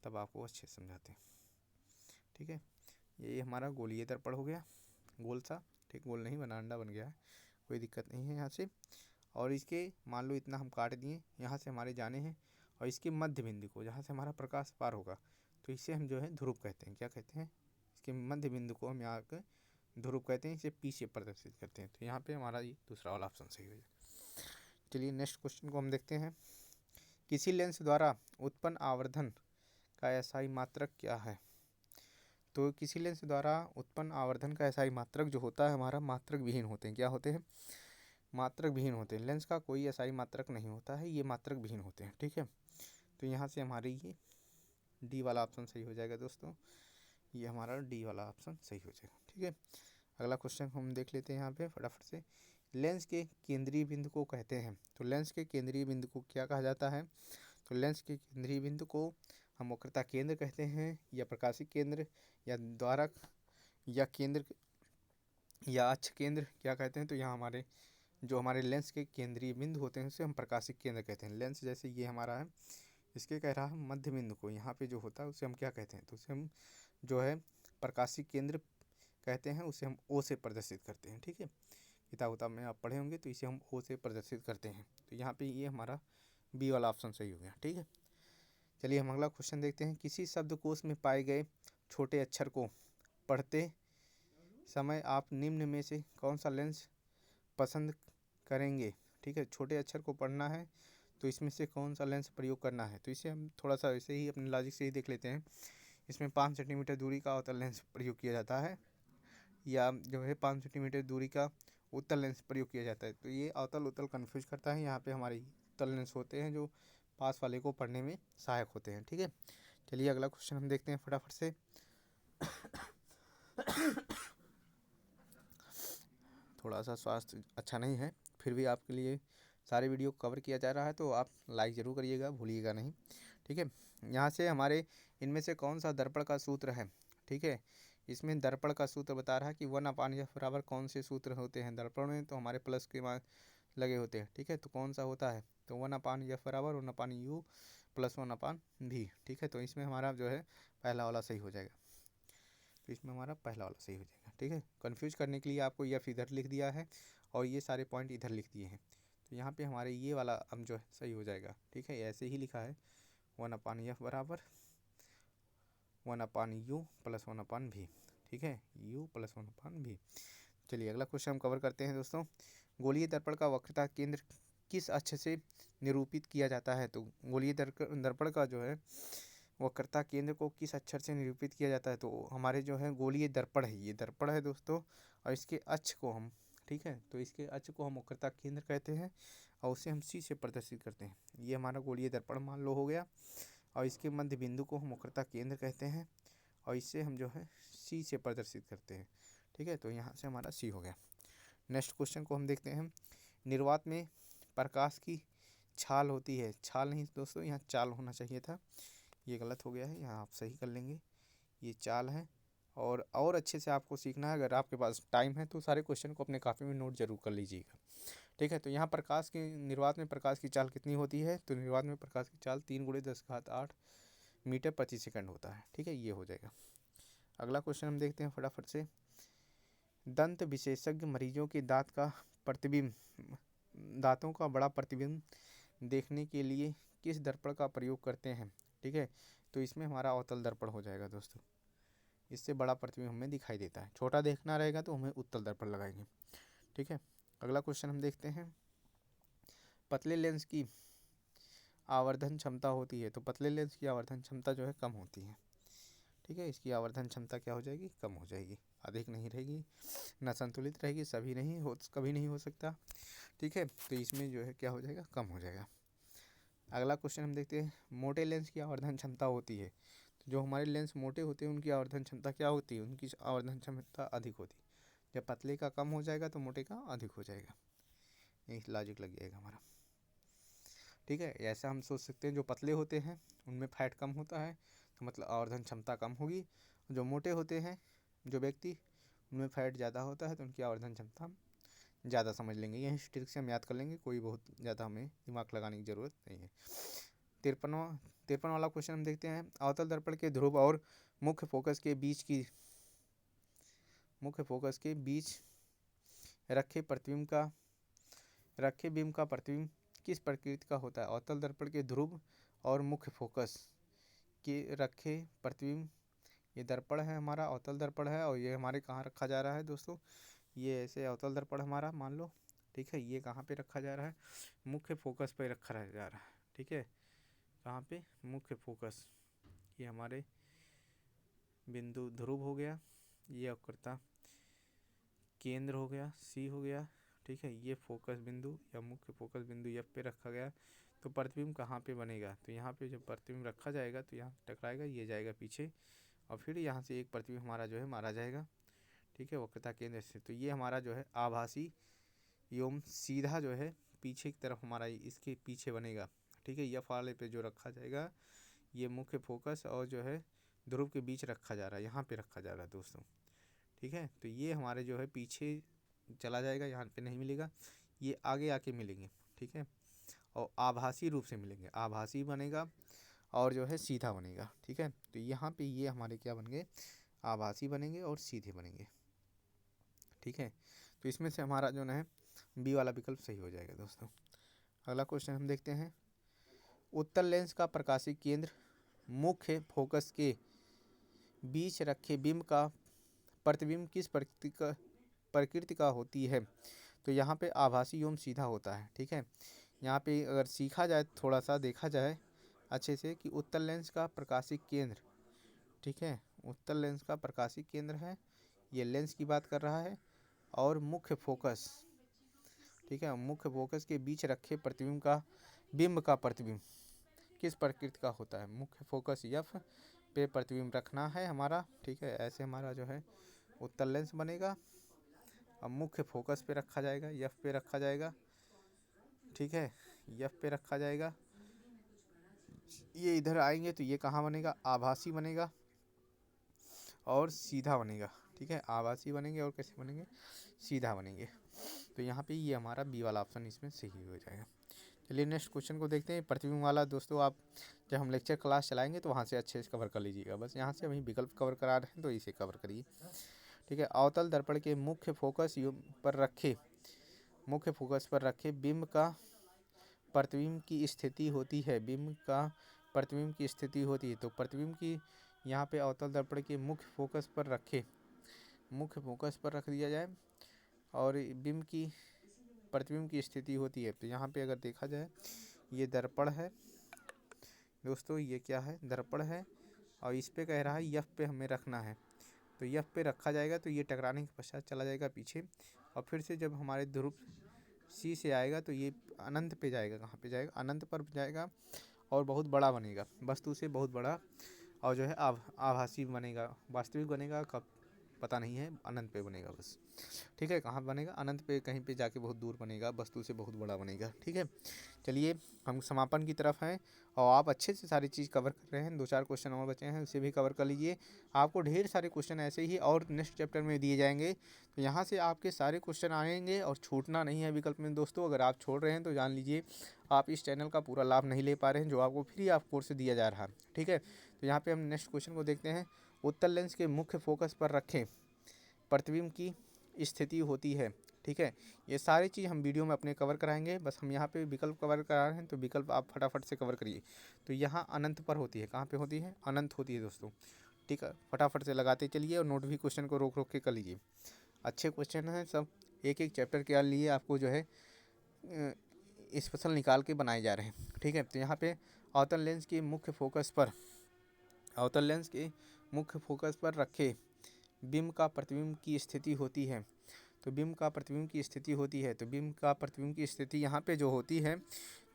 तब आपको अच्छे से समझाते हैं। ठीक है, ये हमारा गोलीय दर्पण हो गया, गोल सा, ठीक, गोल नहीं बना, अंडा बन गया है, कोई दिक्कत नहीं है यहाँ से। और इसके मान लो इतना हम काट दिए, यहाँ से हमारे जाने हैं, और इसके मध्य बिंदु को जहाँ से हमारा प्रकाश पार होगा तो इसे हम जो है ध्रुव कहते हैं। क्या कहते हैं? इसके मध्य बिंदु को हम यहाँ के ध्रुव कहते हैं, इसे पी से प्रदर्शित करते हैं। तो यहाँ पे हमारा ये दूसरा वाला ऑप्शन सही हो जाए। चलिए नेक्स्ट क्वेश्चन को हम देखते हैं। किसी लेंस द्वारा उत्पन्न आवर्धन का एसआई मात्रक क्या है? तो किसी लेंस द्वारा उत्पन्न आवर्धन का एसआई मात्रक जो होता है हमारा मात्रक विहीन होते हैं। क्या होते हैं? मात्रक विहीन होते हैं। लेंस का कोई एसआई मात्रक नहीं होता है, ये मात्रक विहीन होते हैं। ठीक है, तो यहाँ से हमारी ये डी वाला ऑप्शन सही हो जाएगा दोस्तों, ये हमारा डी वाला ऑप्शन सही हो जाएगा। ठीक है, अगला क्वेश्चन हम देख लेते हैं यहाँ पे फटाफट से। लेंस के केंद्रीय बिंदु को कहते हैं, तो लेंस के केंद्रीय बिंदु को क्या कहा जाता है? तो लेंस के केंद्रीय बिंदु को हम वक्रता केंद्र कहते हैं, या प्रकाशिक केंद्र, या द्वारक, या केंद्र, या अक्ष केंद्र, क्या कहते हैं? तो यहाँ हमारे जो हमारे लेंस के केंद्रीय बिंदु होते हैं उसे हम प्रकाशिक केंद्र कहते हैं। लेंस जैसे ये हमारा है, इसके कह रहा है मध्य बिंदु को, यहाँ पे जो होता है उसे हम क्या कहते हैं? तो उसे हम जो है प्रकाशिक केंद्र कहते हैं, उसे हम ओ से प्रदर्शित करते हैं। ठीक है, किताब उताब में आप पढ़े होंगे, तो इसे हम ओ से प्रदर्शित करते हैं। तो यहाँ पे ये हमारा बी वाला ऑप्शन सही हो गया। ठीक है, चलिए हम अगला क्वेश्चन देखते हैं। किसी शब्दकोश में पाए गए छोटे अक्षर को पढ़ते समय आप निम्न में से कौन सा लेंस पसंद करेंगे? ठीक है, छोटे अक्षर को पढ़ना है तो इसमें से कौन सा लेंस प्रयोग करना है? तो इसे हम थोड़ा सा वैसे ही अपने लॉजिक से ही देख लेते हैं। इसमें 5 सेंटीमीटर दूरी का अवतल लेंस प्रयोग किया जाता है, या जो है 5 सेंटीमीटर दूरी का उत्तल लेंस प्रयोग किया जाता है। तो ये अवतल उत्तल कन्फ्यूज करता है। यहाँ पे हमारे उत्तल लेंस होते हैं जो पास वाले को पढ़ने में सहायक होते हैं। ठीक है, चलिए अगला क्वेश्चन हम देखते हैं फटाफट से। थोड़ा सा स्वास्थ्य अच्छा नहीं है, फिर भी आपके लिए सारे वीडियो कवर किया जा रहा है, तो आप लाइक ज़रूर करिएगा, भूलिएगा नहीं। ठीक है, यहाँ से हमारे इनमें से कौन सा दर्पण का सूत्र है? ठीक है, इसमें दर्पण का सूत्र बता रहा है कि 1/f बराबर कौन से सूत्र होते हैं दर्पण में? तो हमारे प्लस के मान लगे होते हैं। ठीक है, तो कौन सा होता है? तो 1/f बराबर 1/u प्लस 1/v। ठीक है, तो इसमें हमारा जो है पहला वाला सही हो जाएगा। तो इसमें हमारा पहला वाला सही हो जाएगा। ठीक है, कन्फ्यूज करने के लिए आपको एफ इधर लिख दिया है और ये सारे पॉइंट इधर लिख दिए हैं, तो यहाँ पे हमारे ये वाला अब जो है सही हो जाएगा। ठीक है, ऐसे ही लिखा है 1/f बराबर 1/u प्लस 1/v। ठीक है, u प्लस 1/v। चलिए अगला क्वेश्चन हम कवर करते हैं दोस्तों। गोलीय दर्पण का वक्रता केंद्र किस अक्ष से निरूपित किया जाता है? तो गोलीय दर्पण का जो है वक्रता केंद्र को किस अक्षर से निरूपित किया जाता है? तो हमारे जो है गोलीय दर्पण है, ये दर्पण है दोस्तों, और इसके अक्ष को हम, ठीक है, तो इसके अक्ष को हम वक्रता केंद्र कहते हैं और उसे हम सी से प्रदर्शित करते हैं। ये हमारा गोलीय दर्पण मान लो हो गया, और इसके मध्य बिंदु को हम वक्रता केंद्र कहते हैं और इससे हम जो है सी से प्रदर्शित करते हैं। ठीक है, तो यहाँ से हमारा सी हो गया। नेक्स्ट क्वेश्चन को हम देखते हैं। निर्वात में प्रकाश की छाल होती है, छाल नहीं दोस्तों, यहाँ चाल होना चाहिए था, ये गलत हो गया है, यहाँ आप सही कर लेंगे, ये चाल है। और अच्छे से आपको सीखना है, अगर आपके पास टाइम है तो सारे क्वेश्चन को अपने कापी में नोट जरूर कर लीजिएगा। ठीक है, तो यहाँ प्रकाश की निर्वात में प्रकाश की चाल कितनी होती है? तो निर्वात में प्रकाश की चाल 3 × 10⁸ मीटर प्रति सेकंड होता है। ठीक है, ये हो जाएगा। अगला क्वेश्चन हम देखते हैं फटाफट से। दंत विशेषज्ञ मरीजों के दांत का प्रतिबिंब, दांतों का बड़ा प्रतिबिंब देखने के लिए किस दर्पण का प्रयोग करते हैं? ठीक है, तो इसमें हमारा अवतल दर्पण हो जाएगा दोस्तों, इससे बड़ा प्रतिबिंब हमें दिखाई देता है। छोटा देखना रहेगा तो हमें उत्तल दर्पण लगाएंगे। ठीक है, अगला क्वेश्चन हम देखते हैं। पतले लेंस की आवर्धन क्षमता होती है, तो पतले लेंस की आवर्धन क्षमता जो है कम होती है। ठीक है, इसकी आवर्धन क्षमता क्या हो जाएगी? कम हो जाएगी, अधिक नहीं रहेगी, ना संतुलित रहेगी, सभी नहीं हो, कभी नहीं हो सकता। ठीक है, तो इसमें जो है क्या हो जाएगा? कम हो जाएगा। अगला क्वेश्चन हम देखते हैं। मोटे लेंस की आवर्धन क्षमता होती है, तो जो हमारे लेंस मोटे होते हैं उनकी आवर्धन क्षमता क्या होती है? उनकी आवर्धन क्षमता अधिक होती है। जब पतले का कम हो जाएगा तो मोटे का अधिक हो जाएगा, यही लॉजिक लग जाएगा हमारा। ठीक है, ऐसा हम सोच सकते हैं, जो पतले होते हैं उनमें फैट कम होता है तो मतलब आवर्धन क्षमता कम होगी। जो मोटे होते हैं जो व्यक्ति, उनमें फैट ज़्यादा होता है तो उनकी आवर्धन क्षमता ज़्यादा समझ लेंगे। यही ट्रिक से हम याद कर लेंगे, कोई बहुत ज़्यादा हमें दिमाग लगाने की ज़रूरत नहीं है। 53वां वाला क्वेश्चन हम देखते हैं। अवतल दर्पण के ध्रुव और मुख्य फोकस के बीच की मुख्य फोकस के बीच रखे बिंब का प्रतिबिंब किस प्रकृति का होता है। अवतल दर्पण के ध्रुव और मुख्य फोकस के रखे प्रतिबिंब, ये दर्पण है हमारा, अवतल दर्पण है, और ये हमारे कहाँ रखा जा रहा है दोस्तों, ये ऐसे अवतल दर्पण हमारा मान लो, ठीक है। ये कहाँ पे रखा जा रहा है, मुख्य फोकस पे रखा जा रहा है, ठीक है। कहाँ पे, मुख्य फोकस, ये हमारे बिंदु ध्रुव हो गया, ये वक्रता केंद्र हो गया, सी हो गया, ठीक है। ये फोकस बिंदु या मुख्य फोकस बिंदु एफ पे रखा गया। तो प्रतिबिंब कहाँ पे बनेगा, तो यहाँ पे जब प्रतिबिंब रखा जाएगा तो यहाँ टकराएगा, ये जाएगा पीछे, और फिर यहाँ से एक प्रतिबिंब हमारा जो है मारा जाएगा, ठीक है, वक्रता केंद्र से। तो ये हमारा जो है आभासी एवं सीधा जो है पीछे की तरफ हमारा इसके पीछे बनेगा, ठीक है। एफ वाले पे जो रखा जाएगा, ये मुख्य फोकस और जो है ध्रुव के बीच रखा जा रहा है, यहाँ पे रखा जा रहा है दोस्तों, ठीक है। तो ये हमारे जो है पीछे चला जाएगा, यहाँ पे नहीं मिलेगा, ये आगे आके मिलेंगे, ठीक है। और आभासी रूप से मिलेंगे, आभासी बनेगा और जो है सीधा बनेगा, ठीक है। तो यहाँ पे ये हमारे क्या बन गए, आभासी बनेंगे और सीधे बनेंगे, ठीक है। तो इसमें से हमारा जो है बी वाला विकल्प सही हो जाएगा दोस्तों। अगला क्वेश्चन हम देखते हैं, उत्तल लेंस का प्रकाशीय केंद्र मुख्य फोकस के बीच रखे बिंब का प्रतिबिंब किस प्रकृति का होती है। तो यहाँ पे आभासी एवं सीधा होता है, ठीक है। यहाँ पे अगर सीखा जाए, थोड़ा सा देखा जाए अच्छे से कि उत्तल लेंस का प्रकाशीय केंद्र, ठीक है, उत्तल लेंस का प्रकाशीय केंद्र है, ये लेंस की बात कर रहा है, और मुख्य फोकस, ठीक है, मुख्य फोकस के बीच रखे प्रतिबिंब का बिंब का प्रतिबिंब किस प्रकृति का होता है। मुख्य फोकस एफ पे प्रतिबिंब रखना है हमारा, ठीक है। ऐसे हमारा जो है उत्तल लेंस बनेगा, अब मुख्य फोकस पे रखा जाएगा, एफ पे रखा जाएगा, ठीक है, एफ पे रखा जाएगा। ये इधर आएंगे तो ये कहाँ बनेगा, आभासी बनेगा और सीधा बनेगा, ठीक है। आभासी बनेंगे और कैसे बनेंगे, सीधा बनेंगे। तो यहाँ पे ये हमारा बी वाला ऑप्शन इसमें सही हो जाएगा। चलिए नेक्स्ट क्वेश्चन को देखते हैं। प्रतिबिंब वाला दोस्तों, आप जब हम लेक्चर क्लास चलाएंगे तो वहाँ से अच्छे से कवर कर लीजिएगा, बस यहाँ से अभी विकल्प कवर करा रहे हैं तो इसे कवर करिए, ठीक है। अवतल दर्पण के मुख्य फोकस पर रखे बिंब का प्रतिबिंब की स्थिति होती है, बिंब का प्रतिबिंब की स्थिति होती है। तो प्रतिबिंब की यहाँ पे अवतल दर्पण के मुख्य फोकस पर रख दिया जाए और बिंब की प्रतिबिंब की स्थिति होती है। तो यहाँ पे अगर देखा जाए, ये दर्पण है दोस्तों, ये क्या है, दर्पण है, और इस पे कह रहा है एफ पे हमें रखना है। तो एफ पे रखा जाएगा तो ये टकराने के पश्चात चला जाएगा पीछे, और फिर से जब हमारे ध्रुव सी से आएगा तो ये अनंत पे जाएगा, कहाँ पे जाएगा, अनंत पर जाएगा, और बहुत बड़ा बनेगा, वस्तु से बहुत बड़ा, और जो है आभासी बनेगा, वास्तविक बनेगा कब पता नहीं है, अनंत पे बनेगा बस, ठीक है। कहाँ बनेगा, अनंत पे, कहीं पे जाके बहुत दूर बनेगा, वस्तु से बहुत बड़ा बनेगा, ठीक है। चलिए हम समापन की तरफ हैं, और आप अच्छे से सारी चीज़ कवर कर रहे हैं। 2-4 क्वेश्चन और बचे हैं, उसे भी कवर कर लीजिए। आपको ढेर सारे क्वेश्चन ऐसे ही और नेक्स्ट चैप्टर में दिए जाएंगे, तो यहाँ से आपके सारे क्वेश्चन आएंगे और छूटना नहीं है विकल्प में दोस्तों। अगर आप छोड़ रहे हैं तो जान लीजिए आप इस चैनल का पूरा लाभ नहीं ले पा रहे हैं, जो आपको फ्री ऑफ कोर्स दिया जा रहा है, ठीक है। तो यहाँ पे हम नेक्स्ट क्वेश्चन को देखते हैं। उत्तल लेंस के मुख्य फोकस पर रखें प्रतिबिंब की स्थिति होती है, ठीक है। ये सारी चीज़ हम वीडियो में अपने कवर कराएंगे, बस हम यहाँ पे विकल्प कवर करा रहे हैं, तो विकल्प आप फटाफट से कवर करिए। तो यहाँ अनंत पर होती है, कहाँ पे होती है, अनंत होती है दोस्तों, ठीक है। फटाफट से लगाते चलिए और नोट भी क्वेश्चन को रोक रोक के कर लीजिए। अच्छे क्वेश्चन हैं सब, एक एक चैप्टर के लिए आपको जो है स्पेशल निकाल के बनाए जा रहे हैं, ठीक है। तो यहाँ पे अवतल लेंस के मुख्य फोकस पर रखे बिंब का प्रतिबिंब की स्थिति होती है। तो बिंब का प्रतिबिंब की स्थिति होती है, तो बिंब का प्रतिबिंब की स्थिति यहाँ पे जो होती है,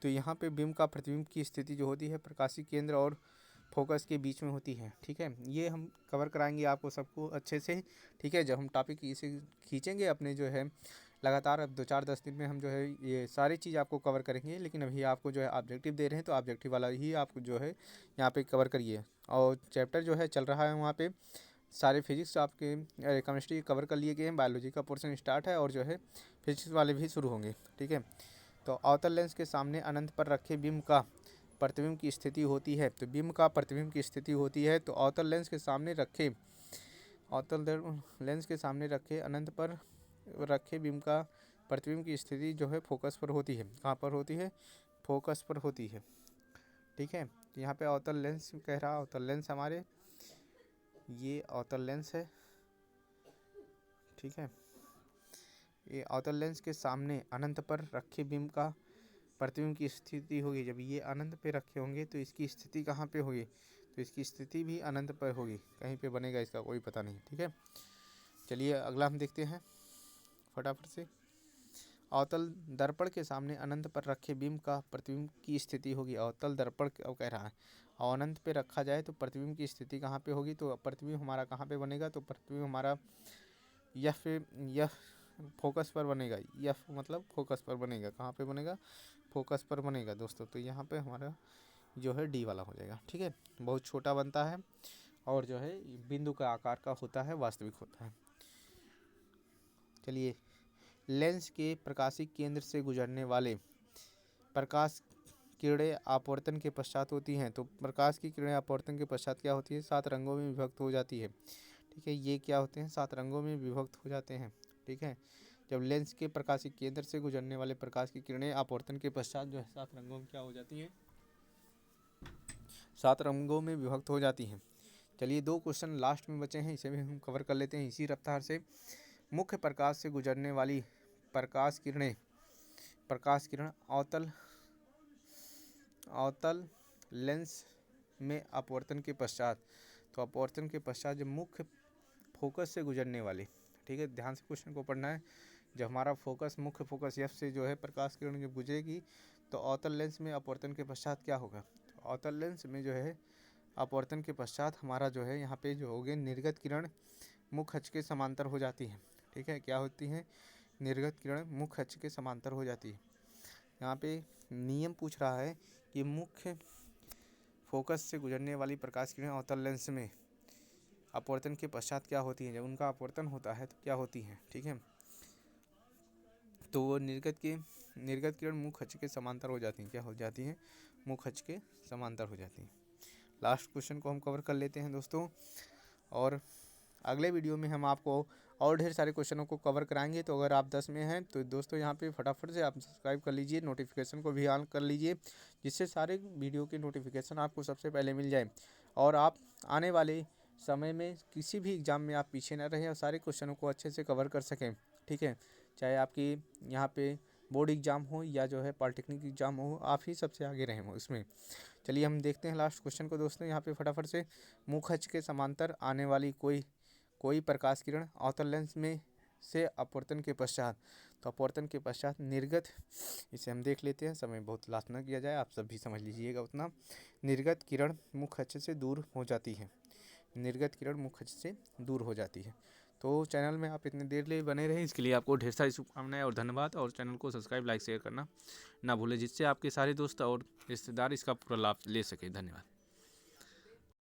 तो यहाँ पे बिंब का प्रतिबिंब की स्थिति जो होती है प्रकाशीय केंद्र और फोकस के बीच में होती है, ठीक है। ये हम कवर कराएंगे आपको सबको अच्छे से, ठीक है। जब हम टॉपिक इसे खींचेंगे अपने जो है लगातार, अब 2-4-10 दिन में हम जो है ये सारी चीज़ आपको कवर करेंगे, लेकिन अभी आपको जो है ऑब्जेक्टिव दे रहे हैं, तो ऑब्जेक्टिव वाला ही आपको जो है यहाँ पे कवर करिए। और चैप्टर जो है चल रहा है वहाँ पे सारे फिजिक्स आपके केमिस्ट्री कवर कर लिए गए हैं, बायोलॉजी का पोर्शन स्टार्ट है, और जो है फिजिक्स वाले भी शुरू होंगे, ठीक है। तो अवतल लेंस के सामने अनंत पर रखे बिंब का प्रतिबिंब की स्थिति होती है। तो बिंब का प्रतिबिंब की स्थिति होती है, तो अवतल लेंस के सामने रखे अवतल लेंस के सामने रखे अनंत पर रखे बीम का प्रतिबिंब की स्थिति जो है फोकस पर होती है। कहाँ पर होती है? फोकस पर होती है। ठीक है, यहाँ पे अवतल लेंस कह रहा, अवतल लेंस हमारे ये अवतल लेंस है। ठीक है, ये अवतल लेंस के सामने अनंत पर रखे बीम का प्रतिबिंब की स्थिति होगी। जब ये अनंत पे रखे होंगे तो इसकी स्थिति कहाँ पे होगी? तो इसकी स्थिति भी अनंत पर होगी, कहीं पे बनेगा इसका कोई पता नहीं। ठीक है, चलिए अगला हम देखते हैं फटाफट से। अवतल दर्पण के सामने अनंत पर रखे बीम का प्रतिबिंब की स्थिति होगी। अवतल दर्पण कह रहा है और अनंत पे रखा जाए तो प्रतिबिंब की स्थिति कहाँ पे होगी? तो प्रतिबिंब हमारा कहाँ पे बनेगा? तो प्रतिबिंब हमारा यह फोकस पर बनेगा। यह मतलब फोकस पर बनेगा। कहाँ पे बनेगा? फोकस पर बनेगा दोस्तों। तो यहाँ पे हमारा जो है डी वाला हो जाएगा। ठीक है, बहुत छोटा बनता है और जो है बिंदु का आकार का होता है, वास्तविक होता है। चलिए, लेंस के प्रकाशिक केंद्र से गुजरने वाले प्रकाश किरणें अपवर्तन के पश्चात होती हैं। तो प्रकाश की किरणें अपवर्तन के पश्चात क्या होती है? 7 रंगों में विभक्त हो जाती है। ठीक है, ये क्या होते हैं? 7 रंगों में विभक्त हो जाते हैं। ठीक है, जब लेंस के प्रकाशिक केंद्र से गुजरने वाले प्रकाश की किरणें अपवर्तन के पश्चात जो है 7 रंगों में क्या हो जाती हैं? 7 रंगों में विभक्त हो जाती हैं। चलिए 2 क्वेश्चन लास्ट में बचे हैं, इसे भी हम कवर कर लेते हैं इसी रफ्तार से। मुख्य प्रकाश से गुजरने वाली प्रकाश किरण अवतल लेंस में अपवर्तन के पश्चात, तो अपवर्तन के पश्चात जब मुख्य फोकस से गुजरने वाली, ठीक है, ध्यान से क्वेश्चन को पढ़ना है। जब हमारा फोकस मुख्य फोकस एफ से जो है प्रकाश किरण जब गुजरेगी तो अवतल लेंस में अपवर्तन के पश्चात क्या होगा? तो अवतल लेंस में जो है अपवर्तन के पश्चात हमारा जो है यहाँ पे जो होगी निर्गत किरण मुख्य अक्ष के समांतर हो जाती है। ठीक है, क्या होती है? निर्गत किरण मुख्य अक्ष के समांतर हो जाती है। यहाँ पे नियम पूछ रहा है कि मुख्य फोकस से गुजरने वाली प्रकाश किरण अवतल लेंस में अपवर्तन के पश्चात क्या होती है? जब उनका अपवर्तन होता है तो क्या होती है? ठीक है, तो वो निर्गत किरण मुख्य अक्ष के समांतर हो जाती हैं। क्या हो जाती हैं? मुख्य अक्ष के समांतर हो जाती हैं। लास्ट क्वेश्चन को हम कवर कर लेते हैं दोस्तों, और अगले वीडियो में हम आपको और ढेर सारे क्वेश्चनों को कवर कराएंगे। तो अगर आप 10 में हैं तो दोस्तों यहाँ पे फटाफट से आप सब्सक्राइब कर लीजिए, नोटिफिकेशन को भी ऑन कर लीजिए, जिससे सारे वीडियो के नोटिफिकेशन आपको सबसे पहले मिल जाए और आप आने वाले समय में किसी भी एग्ज़ाम में आप पीछे न रहें और सारे क्वेश्चनों को अच्छे से कवर कर सकें। ठीक है, चाहे आपकी यहाँ पे बोर्ड एग्ज़ाम हो या जो है पॉलिटेक्निक एग्ज़ाम हो, आप ही सबसे आगे रहें उसमें। चलिए हम देखते हैं लास्ट क्वेश्चन को दोस्तों यहाँ पे फटाफट से। मुख्य अक्ष के समांतर आने वाली कोई प्रकाश किरण अवतल लेंस में से अपवर्तन के पश्चात, तो अपवर्तन के पश्चात निर्गत, इसे हम देख लेते हैं, समय बहुत लास्ट न किया जाए, आप सब भी समझ लीजिएगा उतना। निर्गत किरण मुख्य अक्ष से दूर हो जाती है। निर्गत किरण मुख्य अक्ष से दूर हो जाती है। तो चैनल में आप इतनी देर लिए बने रहें, इसके लिए आपको ढेर सारी शुभकामनाएं और धन्यवाद। और चैनल को सब्सक्राइब, लाइक, शेयर करना ना भूलें, जिससे आपके सारे दोस्त और रिश्तेदार इसका पूरा लाभ ले सकें। धन्यवाद।